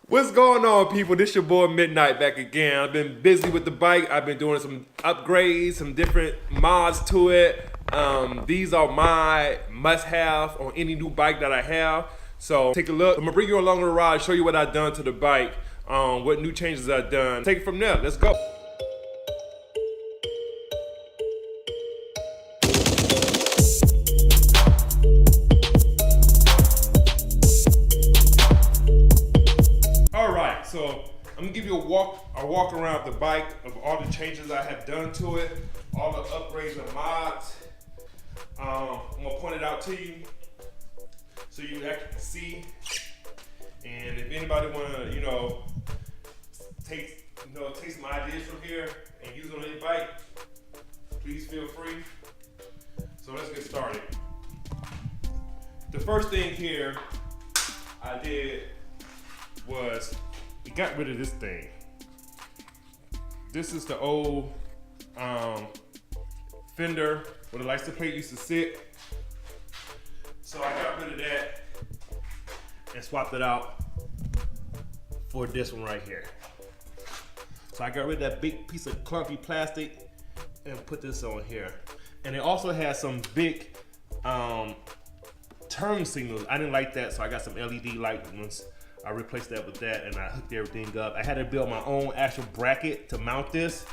What's going on, people? This your boy Midnight back again. I've been busy with the bike. I've been doing some upgrades, some different mods to it. These are my must-have on any new bike that I have. So take a look. I'm gonna bring you along the ride, show you what I've done to the bike, what new changes I've done. Take it from there. Let's go. So I'm gonna give you a walk around the bike of all the changes I have done to it, all the upgrades and mods. I'm gonna point it out to you so you actually can see. And if anybody wanna, take some ideas from here and use it on their bike, please feel free. So let's get started. The first thing here I did was we got rid of this thing. This is the old fender where the license plate used to sit. So I got rid of that and swapped it out for this one right here. So I got rid of that big piece of clunky plastic and put this on here. And it also has some big turn signals. I didn't like that, so I got some LED light ones. I replaced that with that and I hooked everything up. I had to build my own actual bracket to mount this,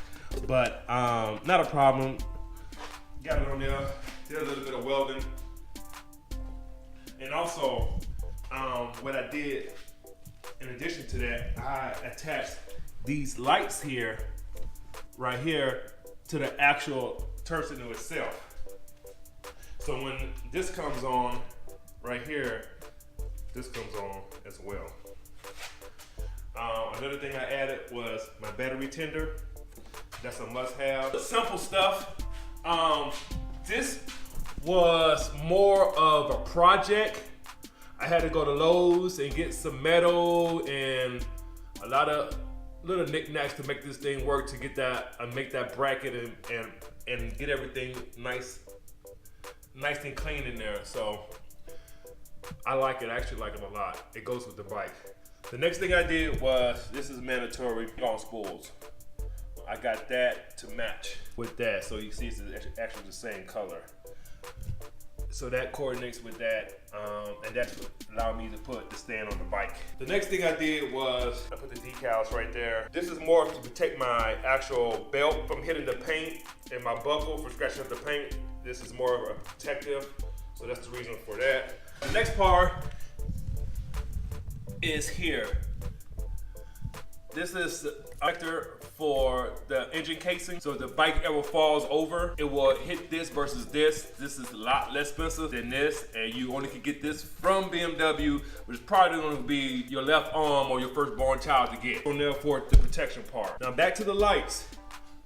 but not a problem. Got it on there, did a little bit of welding. And also, what I did, in addition to that, I attached these lights here, right here, to the actual turn signal itself. So when this comes on, right here, this comes on as well. Another thing I added was my battery tender. That's a must-have. Simple stuff. This was more of a project. I had to go to Lowe's and get some metal and a lot of little knickknacks to make this thing work, to get that, make that bracket and get everything nice and clean in there. So I like it. I actually like it a lot. It goes with the bike. The next thing I did was, this is mandatory, long spools. I got that to match with that, so you see it's actually the same color. So that coordinates with that, and that's what allowed me to put the stand on the bike. The next thing I did was, I put the decals right there. This is more to protect my actual belt from hitting the paint and my buckle from scratching up the paint. This is more of a protective, so that's the reason for that. The next part is here. This is the protector for the engine casing. So if the bike ever falls over, it will hit this versus this. This is a lot less expensive than this, and you only can get this from BMW, which is probably going to be your left arm or your firstborn child to get. On there for the protection part. Now back to the lights.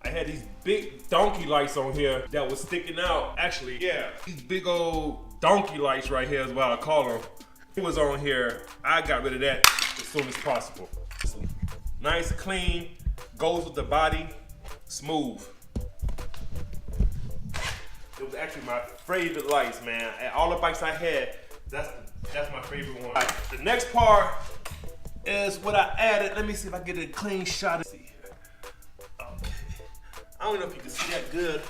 I had these big donkey lights on here that was sticking out. Actually, yeah, these big old donkey lights right here is what I call them. It was on here. I got rid of that as soon as possible. Nice, clean, goes with the body, smooth. It was actually my favorite lights, man. At all the bikes I had, that's my favorite one. Right, the next part is what I added. Let me see if I get a clean shot. Okay. I don't know if you can see that good.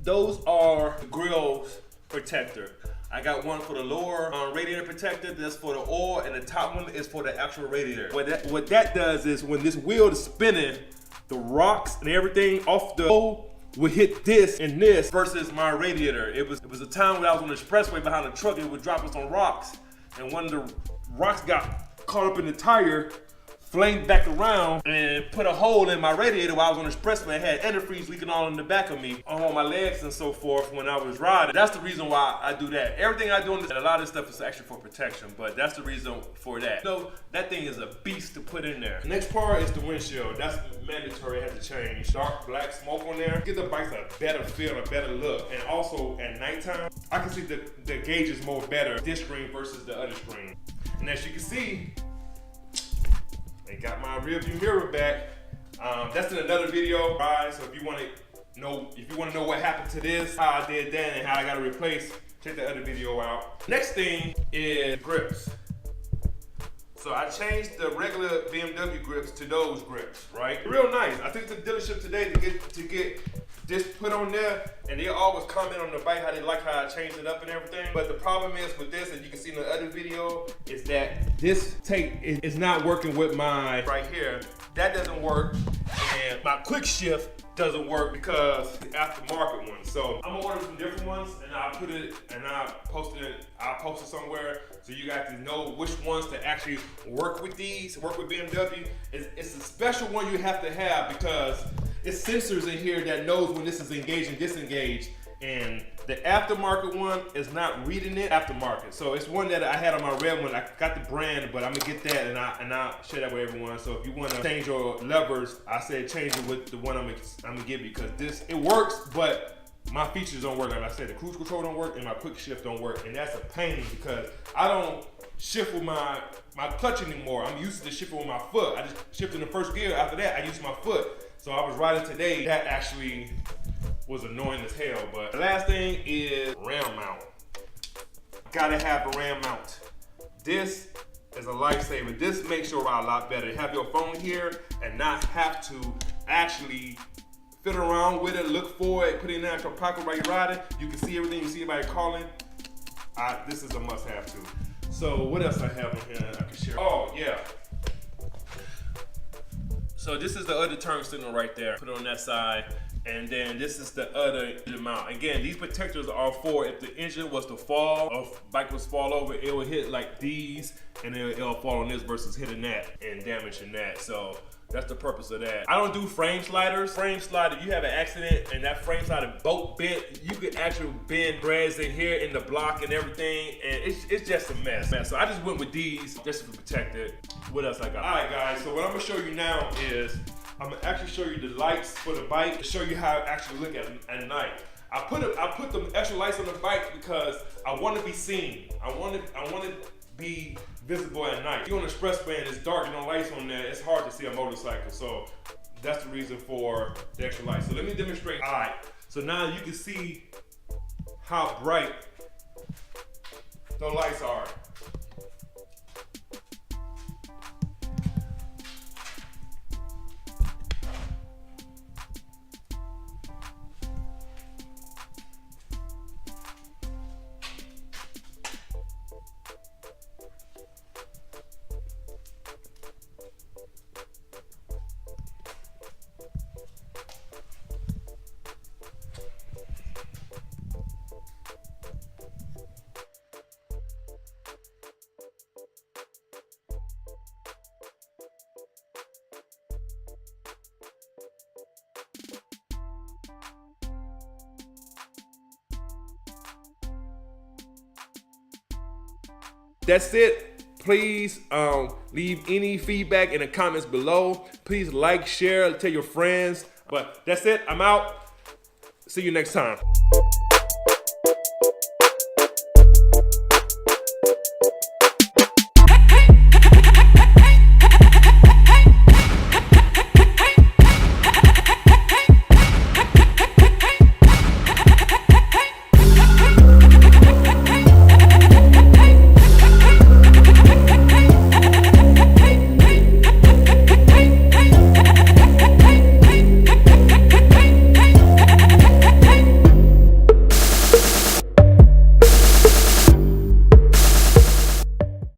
Those are the grills protector. I got one for the lower radiator protector, that's for the oil, and the top one is for the actual radiator. What that does is when this wheel is spinning, the rocks and everything off the hole would hit this and this versus my radiator. It was a time when I was on the expressway behind a truck, it would drop us on rocks, and one of the rocks got caught up in the tire, flamed back around and put a hole in my radiator while I was on the expressway. I had antifreeze leaking all in the back of me, on my legs and so forth when I was riding. That's the reason why I do that. Everything I do in this, and a lot of this stuff is actually for protection, but that's the reason for that. So that thing is a beast to put in there. The next part is the windshield. That's mandatory, it has to change. Dark black smoke on there. Give the bikes a better feel, a better look. And also at nighttime, I can see the gauges more better, this screen versus the other screen. And as you can see, I got my rear view mirror back. That's in another video, right? So if you want to know what happened to this, how I did that, and how I got it replaced, check the other video out. Next thing is grips. So I changed the regular BMW grips to those grips, right? Real nice. I took to the dealership today to get this put on there, and they always comment on the bike how they like how I changed it up and everything. But the problem is with this, as you can see in the other video, is that this tape is not working with my right here. That doesn't work, and my quick shift doesn't work because the aftermarket one. So I'm gonna order some different ones, and I'll put it and I'll post it somewhere so you guys can know which ones to actually work with these, work with BMW. It's a special one you have to have because it's sensors in here that knows when this is engaged and disengaged, and the aftermarket one is not reading it aftermarket. So it's one that I had on my red one. I got the brand, but I'm gonna get that and I'll share that with everyone. So if you wanna change your levers, I said change it with the one I'm gonna give you, because it works, but my features don't work. Like I said, the cruise control don't work and my quick shift don't work, and that's a pain because I don't shift with my clutch anymore. I'm used to shifting with my foot. I just shift in the first gear. After that, I use my foot. So I was riding today. That actually was annoying as hell. But the last thing is ram mount. Gotta have a ram mount. This is a lifesaver. This makes your ride a lot better. Have your phone here and not have to actually fiddle around with it, look for it, put it in your pocket while you're riding. You can see everything. You see everybody calling. This is a must-have too. So what else I have on here I can share? Oh yeah. So this is the other turn signal right there. Put it on that side. And then this is the other mount. Again, these protectors are for if the engine was to fall or bike was to fall over, it will hit like these and it'll fall on this versus hitting that and damaging that. So that's the purpose of that. I don't do frame sliders. Frame slider, you have an accident and that frame slider bolt bent, you could actually bend threads in here in the block and everything, and it's just a mess. So I just went with these just to protect it. What else I got? All right, guys, so what I'm gonna show you now is I'm gonna actually show you the lights for the bike to show you how it actually look at night. I put the extra lights on the bike because I want to be seen. I want to be visible at night. If you're on an express band, it's dark and no lights on there, it's hard to see a motorcycle. So that's the reason for the extra lights. So let me demonstrate. All right, so now you can see how bright the lights are. That's it. Please leave any feedback in the comments below. Please like, share, tell your friends. But that's it. I'm out. See you next time.